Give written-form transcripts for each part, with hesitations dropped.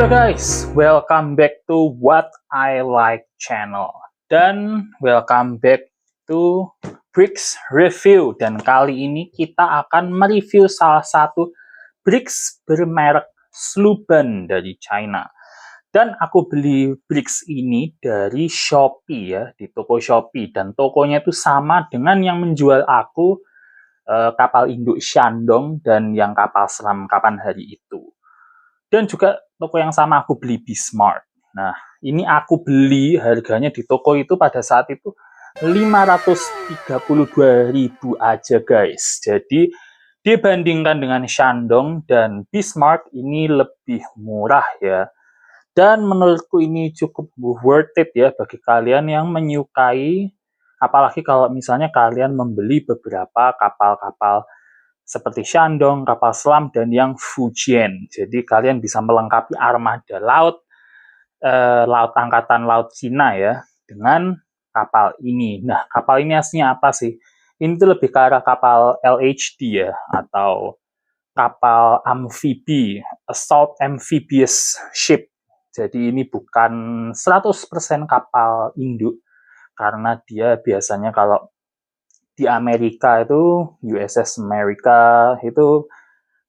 Halo guys, welcome back to What I Like channel dan welcome back to Bricks Review. Dan kali ini kita akan mereview salah satu bricks bermerek Sluban dari China. Dan aku beli bricks ini dari Shopee ya, di toko Shopee, dan tokonya itu sama dengan yang menjual aku kapal induk Shandong dan yang kapal selam kapan hari itu. Dan juga toko yang sama aku beli Bismarck. Nah, ini aku beli harganya di toko itu pada saat itu 532.000 aja guys. Jadi dibandingkan dengan Shandong dan Bismarck ini lebih murah ya. Dan menurutku ini cukup worth it ya bagi kalian yang menyukai, apalagi kalau misalnya kalian membeli beberapa kapal-kapal seperti Shandong, kapal selam, dan yang Fujian. Jadi kalian bisa melengkapi armada laut, laut angkatan laut Cina ya, dengan kapal ini. Nah, kapal ini aslinya apa sih? Ini tuh lebih ke arah kapal LHD ya, atau kapal amfibi, assault amphibious ship. Jadi ini bukan 100% kapal induk, karena dia biasanya kalau di Amerika itu, USS America itu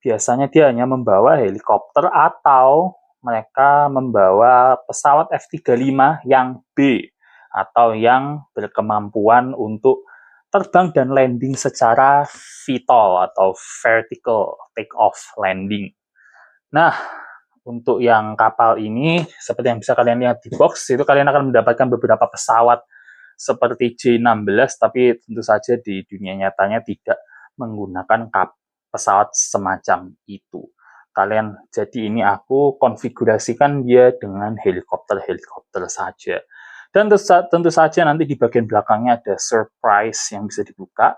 biasanya dia hanya membawa helikopter atau mereka membawa pesawat F-35 yang B atau yang berkemampuan untuk terbang dan landing secara VTOL atau vertical take off landing. Nah, untuk yang kapal ini, seperti yang bisa kalian lihat di box, itu kalian akan mendapatkan beberapa pesawat seperti J-16, tapi tentu saja di dunia nyatanya tidak menggunakan pesawat semacam itu. Jadi ini aku konfigurasikan dia dengan helikopter-helikopter saja. Dan tentu saja nanti di bagian belakangnya ada surprise yang bisa dibuka.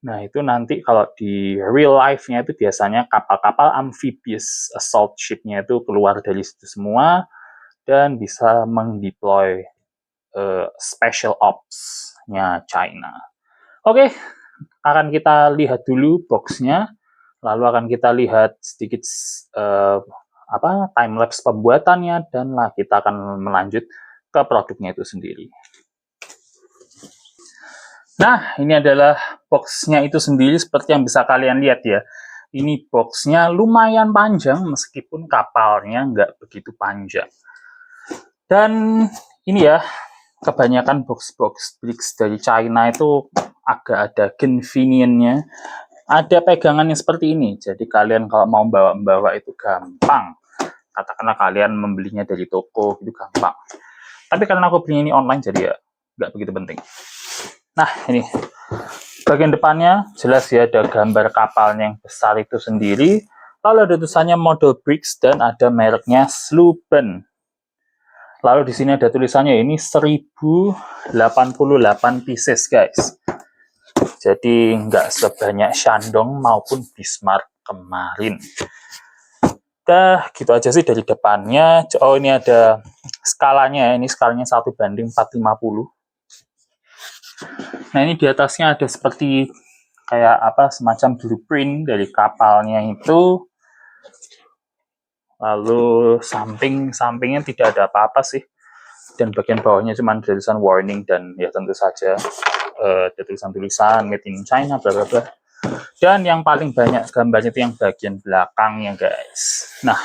Nah, itu nanti kalau di real life-nya itu biasanya kapal-kapal amphibious assault ship-nya itu keluar dari situ semua dan bisa mendeploy special ops-nya China. Oke, akan kita lihat dulu box-nya, lalu akan kita lihat sedikit time lapse pembuatannya, dan kita akan melanjut ke produknya itu sendiri. Nah, ini adalah box-nya itu sendiri seperti yang bisa kalian lihat ya. Ini box-nya lumayan panjang meskipun kapalnya nggak begitu panjang. Dan ini ya, kebanyakan box-box bricks dari China itu agak ada convenient-nya. Ada pegangan yang seperti ini, jadi kalian kalau mau bawa-bawa itu gampang. Katakanlah kalian membelinya dari toko, itu gampang. Tapi karena aku beli ini online, jadi ya nggak begitu penting. Nah, ini bagian depannya jelas ya, ada gambar kapalnya yang besar itu sendiri. Lalu ada tulisannya Model Bricks dan ada mereknya Sluban. Lalu di sini ada tulisannya ini 1088 pieces guys. Jadi nggak sebanyak Shandong maupun Bismarck kemarin. Gitu aja sih dari depannya. Oh, ini ada skalanya, ini skalanya 1:450. Nah, ini di atasnya ada seperti kayak semacam blueprint dari kapalnya itu. Lalu sampingnya tidak ada apa-apa sih. Dan bagian bawahnya cuma tulisan warning dan ya tentu saja ada tulisan-tulisan made in China bla bla bla. Dan yang paling banyak gambarnya itu yang bagian belakangnya guys. Nah,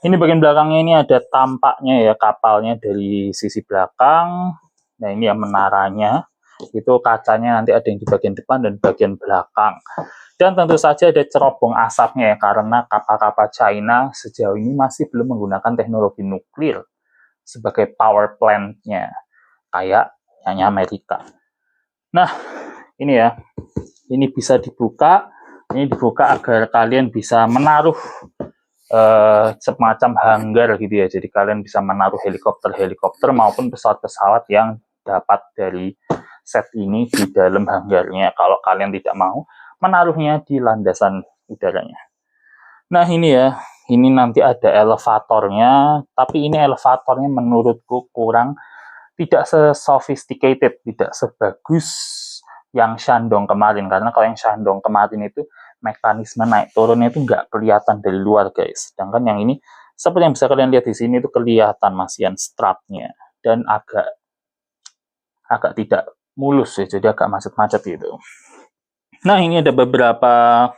ini bagian belakangnya, ini ada tampaknya ya kapalnya dari sisi belakang. Nah, ini ya menaranya. Itu kacanya nanti ada yang di bagian depan dan bagian belakang. Dan tentu saja ada cerobong asapnya ya, karena kapal-kapal China sejauh ini masih belum menggunakan teknologi nuklir sebagai power plant-nya kayak yang Amerika. Nah, ini ya, ini bisa dibuka. Ini dibuka agar kalian bisa menaruh semacam hanggar gitu ya. Jadi kalian bisa menaruh helikopter maupun pesawat-pesawat yang dapat dari set ini di dalam hanggarnya. Kalau kalian tidak mau menaruhnya di landasan udaranya. Nah, ini ya, ini nanti ada elevatornya, tapi ini elevatornya menurutku kurang, tidak se-sophisticated, tidak sebagus yang Shandong kemarin. Karena kalau yang Shandong kemarin itu mekanisme naik turunnya itu nggak kelihatan dari luar guys. Sedangkan yang ini Seperti yang bisa kalian lihat di sini itu kelihatan masian strapnya dan agak tidak mulus ya, jadi agak macet-macet gitu. Nah, ini ada beberapa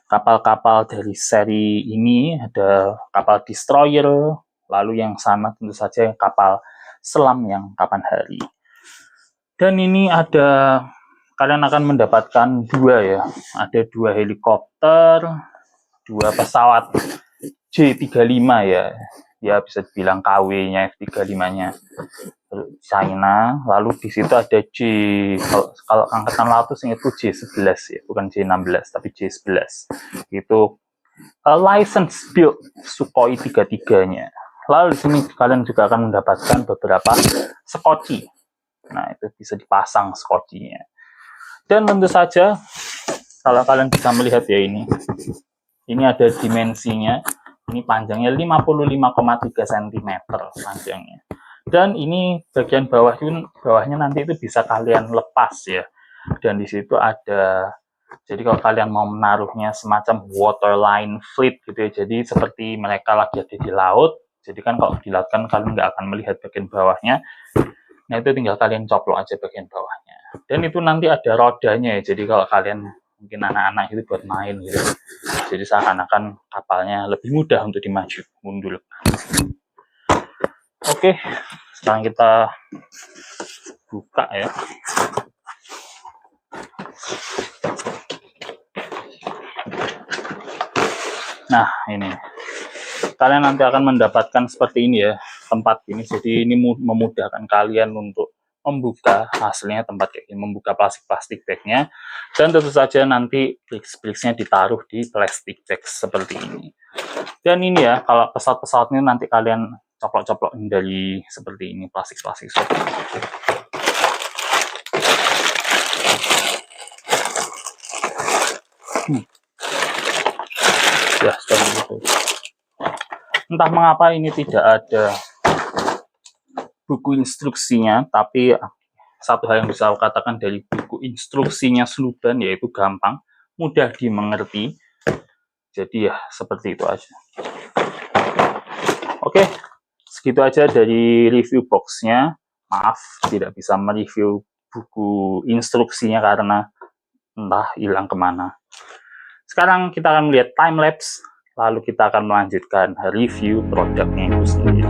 kapal-kapal dari seri ini, ada kapal destroyer, lalu yang sama tentu saja kapal selam yang kapan hari. Dan ini ada, kalian akan mendapatkan dua ya, ada dua helikopter, dua pesawat J-35 ya bisa dibilang KW-nya F-35-nya China, lalu di situ ada kalau angkatan laut itu J-11 ya, bukan J-16 tapi J-11 itu license build Sukhoi 33-nya. Lalu di sini kalian juga akan mendapatkan beberapa skoci. Nah, itu bisa dipasang skocinya. Dan tentu saja kalau kalian bisa melihat ya, ini ada dimensinya. Ini panjangnya 55,3 cm panjangnya. Dan ini bagian bawahnya nanti itu bisa kalian lepas ya. Dan di situ ada, jadi kalau kalian mau menaruhnya semacam waterline fleet gitu ya. Jadi seperti mereka lagi ada di laut. Jadi kan kalau di laut kan kalian nggak akan melihat bagian bawahnya. Nah, itu tinggal kalian coplok aja bagian bawahnya. Dan itu nanti ada rodanya ya. Jadi kalau kalian mungkin anak-anak itu buat main gitu. Jadi seakan-akan kapalnya lebih mudah untuk dimaju mundur. Oke, sekarang kita buka ya. Nah, ini kalian nanti akan mendapatkan seperti ini ya, tempat ini. Jadi ini memudahkan kalian untuk membuka hasilnya, tempat kayak ini, membuka plastik bagnya, dan tentu saja nanti bricks-bricksnya ditaruh di plastik bag seperti ini. Dan ini ya, kalau pesawat-pesawatnya nanti kalian coplok-coplok dari seperti ini, plastik-plastik seperti ini. Ya, seperti itu. Entah mengapa ini tidak ada buku instruksinya, tapi satu hal yang bisa aku katakan dari buku instruksinya Sluban yaitu gampang, mudah dimengerti. Jadi ya seperti itu aja. Oke, segitu aja dari review boxnya. Maaf tidak bisa mereview buku instruksinya karena entah hilang kemana. Sekarang kita akan melihat time lapse, lalu kita akan melanjutkan review produknya itu sendiri.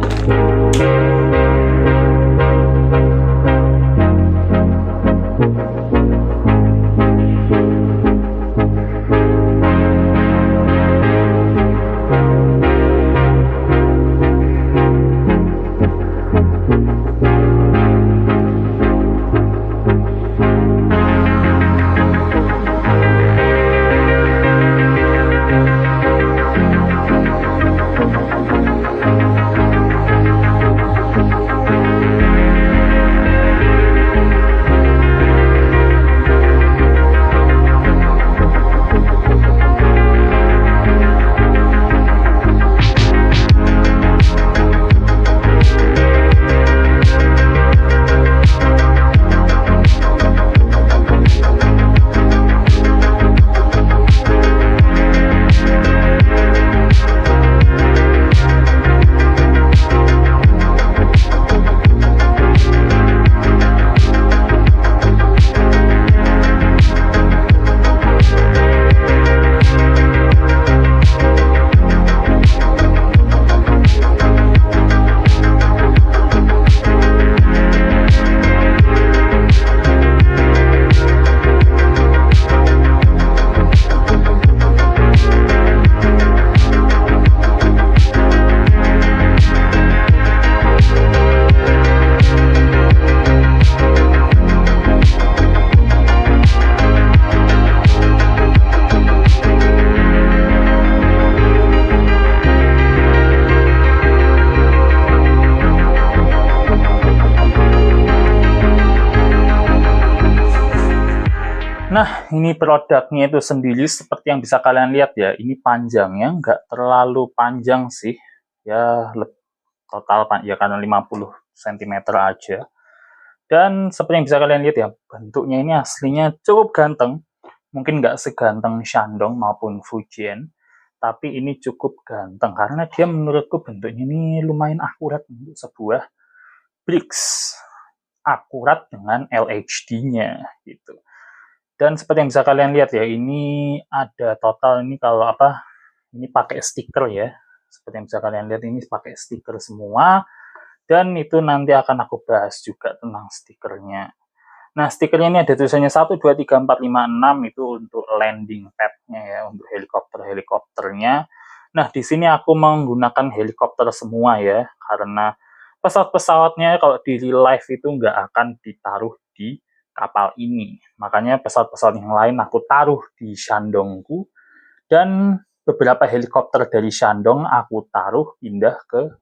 Nah, ini produknya itu sendiri seperti yang bisa kalian lihat ya, ini panjangnya nggak terlalu panjang sih, ya total ya karena 50 cm aja. Dan seperti yang bisa kalian lihat ya, bentuknya ini aslinya cukup ganteng, mungkin nggak seganteng Shandong maupun Fujian, tapi ini cukup ganteng karena dia menurutku bentuknya ini lumayan akurat untuk sebuah bricks, akurat dengan LHD-nya gitu. Dan seperti yang bisa kalian lihat ya, ini ada total ini kalau apa, ini pakai stiker ya. Seperti yang bisa kalian lihat ini pakai stiker semua. Dan itu nanti akan aku bahas juga tentang stikernya. Nah, stikernya ini ada tulisannya 1, 2, 3, 4, 5, 6 itu untuk landing pad-nya ya, untuk helikopter-helikopternya. Nah, di sini aku menggunakan helikopter semua ya, karena pesawat-pesawatnya kalau di real life itu nggak akan ditaruh di kapal ini. Makanya pesawat-pesawat yang lain aku taruh di Shandongku, dan beberapa helikopter dari Shandong aku taruh pindah ke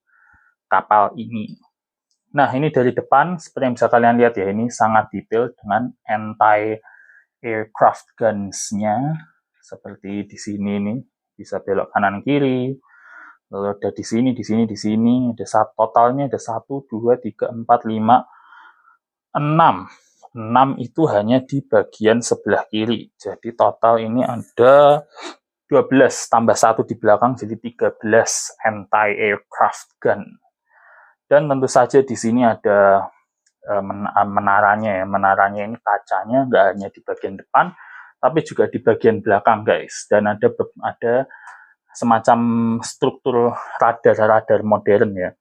kapal ini. Nah, ini dari depan, seperti yang bisa kalian lihat ya, ini sangat detail dengan anti-aircraft guns-nya. Seperti di sini nih, bisa belok kanan kiri. Lalu ada di sini, di sini, di sini. Ada totalnya ada 1, 2, 3, 4, 5, 6. 6 itu hanya di bagian sebelah kiri. Jadi total ini ada 12 tambah 1 di belakang, jadi 13 anti-aircraft gun. Dan tentu saja di sini ada menaranya ya. Menaranya ini kacanya nggak hanya di bagian depan, tapi juga di bagian belakang guys. Dan ada semacam struktur radar-radar modern ya.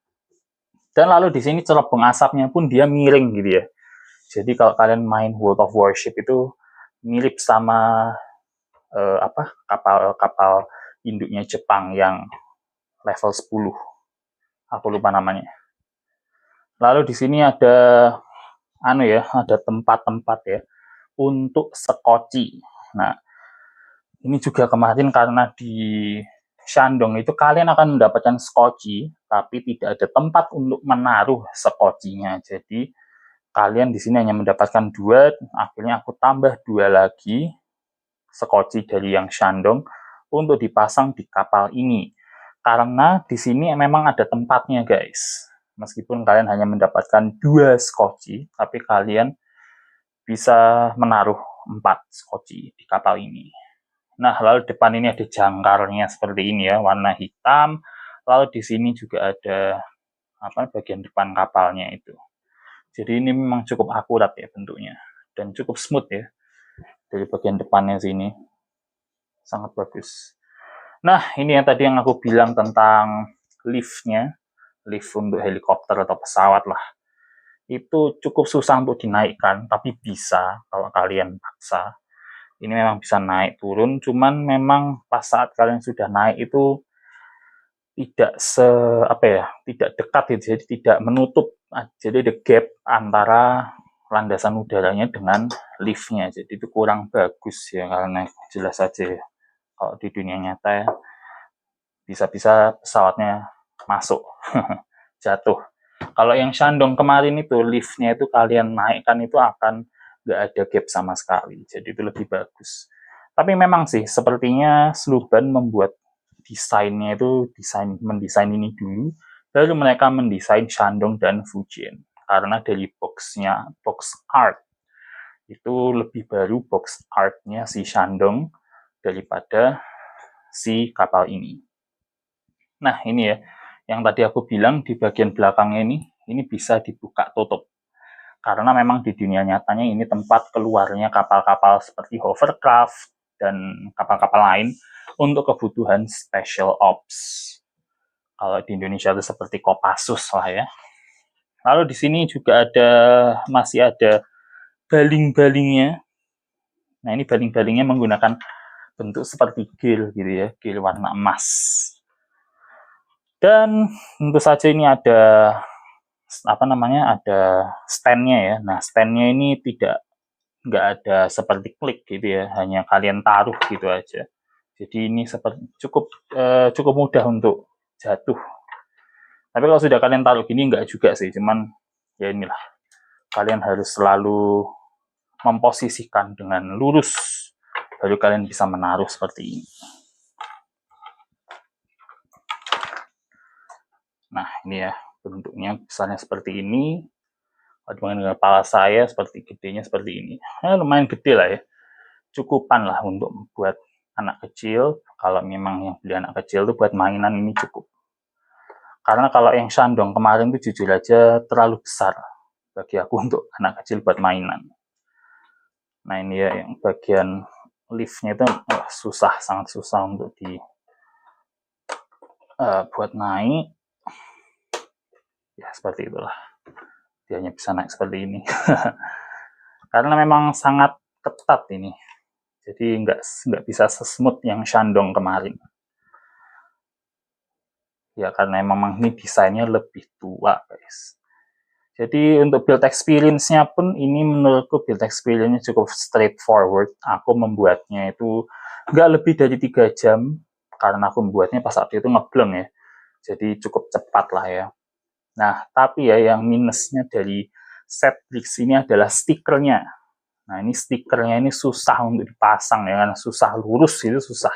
Dan lalu di sini cerobong asapnya pun dia miring gitu ya. Jadi kalau kalian main World of Warship itu mirip sama kapal-kapal induknya Jepang yang level 10. Aku lupa namanya. Lalu di sini ada ada tempat-tempat ya untuk sekoci. Nah, ini juga kemarin karena di Shandong itu kalian akan mendapatkan skoci, tapi tidak ada tempat untuk menaruh skocinya. Jadi kalian di sini hanya mendapatkan 2, akhirnya aku tambah 2 lagi skoci dari yang Shandong untuk dipasang di kapal ini. Karena di sini memang ada tempatnya guys. Meskipun kalian hanya mendapatkan 2 skoci, tapi kalian bisa menaruh 4 skoci di kapal ini. Nah, lalu depan ini ada jangkarnya seperti ini ya, warna hitam. Lalu di sini juga ada bagian depan kapalnya itu. Jadi ini memang cukup akurat ya bentuknya dan cukup smooth ya dari bagian depannya sini. Sangat bagus. Nah, ini yang tadi yang aku bilang tentang liftnya, lift untuk helikopter atau pesawat lah. Itu cukup susah untuk dinaikkan, tapi bisa kalau kalian paksa. Ini memang bisa naik turun, cuman memang pas saat kalian sudah naik itu tidak dekat gitu, jadi tidak menutup. Jadi ada gap antara landasan udaranya dengan liftnya, jadi itu kurang bagus ya, karena jelas saja ya, kalau di dunia nyata ya, bisa-bisa pesawatnya masuk jatuh. Kalau yang Shandong kemarin itu liftnya itu kalian naikkan itu akan nggak ada gap sama sekali, jadi itu lebih bagus. Tapi memang sih sepertinya Sluban membuat desainnya itu mendesain ini dulu, baru mereka mendesain Shandong dan Fujian. Karena dari box art itu lebih baru box artnya si Shandong daripada si kapal ini. Nah ini ya, yang tadi aku bilang di bagian belakangnya ini bisa dibuka tutup. Karena memang di dunia nyatanya ini tempat keluarnya kapal-kapal seperti hovercraft dan kapal-kapal lain untuk kebutuhan special ops. Kalau di Indonesia itu seperti Kopassus lah ya. Lalu di sini juga masih ada baling-balingnya. Nah ini baling-balingnya menggunakan bentuk seperti gel gitu ya, gel warna emas. Dan tentu saja ini ada ada stand-nya ya. Nah stand-nya ini nggak ada seperti klik gitu ya, hanya kalian taruh gitu aja. Jadi ini cukup mudah untuk jatuh. Tapi kalau sudah kalian taruh gini nggak juga sih, cuman ya inilah, kalian harus selalu memposisikan dengan lurus baru kalian bisa menaruh seperti ini. Nah ini ya bentuknya, besarnya seperti ini. Dengan kepala saya gedenya seperti ini. Lumayan gede lah ya, cukupan lah untuk buat anak kecil. Kalau memang yang beli anak kecil tuh buat mainan ini cukup. Karena kalau yang Shandong kemarin tuh jujur aja terlalu besar bagi aku untuk anak kecil buat mainan. Nah ini ya yang bagian liftnya itu susah, sangat susah untuk buat naik. Ya seperti itulah. Dia hanya bisa naik seperti ini. Karena memang sangat ketat ini. Jadi nggak bisa sesmooth yang Shandong kemarin. Ya karena memang ini desainnya lebih tua guys. Jadi untuk build experience-nya pun ini menurutku build experience-nya cukup straightforward. Aku membuatnya itu nggak lebih dari 3 jam karena aku membuatnya pas saat itu ngebleng ya. Jadi cukup cepat lah ya. Nah, tapi ya yang minusnya dari set Blix ini adalah stikernya. Nah, ini stikernya ini susah untuk dipasang ya, karena susah lurus itu susah.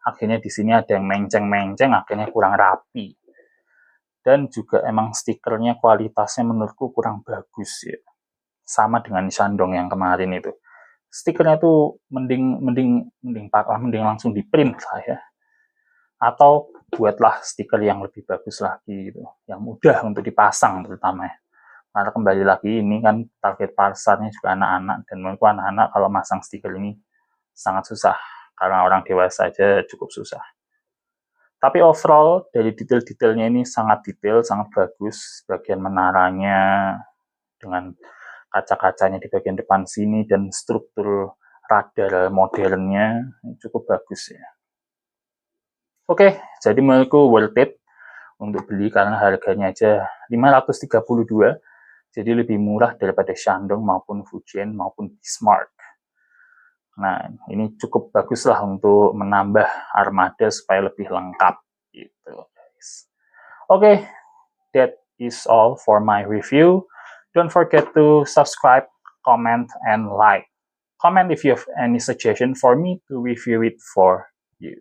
Akhirnya di sini ada yang menceng-menceng, akhirnya kurang rapi. Dan juga emang stikernya kualitasnya menurutku kurang bagus ya. Sama dengan Shandong yang kemarin itu. Stikernya tuh mending langsung di print lah ya. Atau buatlah stiker yang lebih bagus lagi gitu, yang mudah untuk dipasang terutama ya. Karena kembali lagi ini kan target pasarnya juga anak-anak, dan menurutku anak-anak kalau masang stiker ini sangat susah karena orang dewasa aja cukup susah. Tapi overall dari detail-detailnya ini sangat detail, sangat bagus. Bagian menaranya dengan kaca-kacanya di bagian depan sini dan struktur radar modernnya cukup bagus ya. Oke, jadi menurutku worth it untuk beli karena harganya aja 532. Jadi lebih murah daripada Shandong maupun Fujian maupun Bismarck. Nah, ini cukup bagus lah untuk menambah armada supaya lebih lengkap gitu guys. Oke, that is all for my review. Don't forget to subscribe, comment, and like. Comment if you have any suggestion for me to review it for you.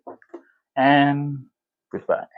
And goodbye.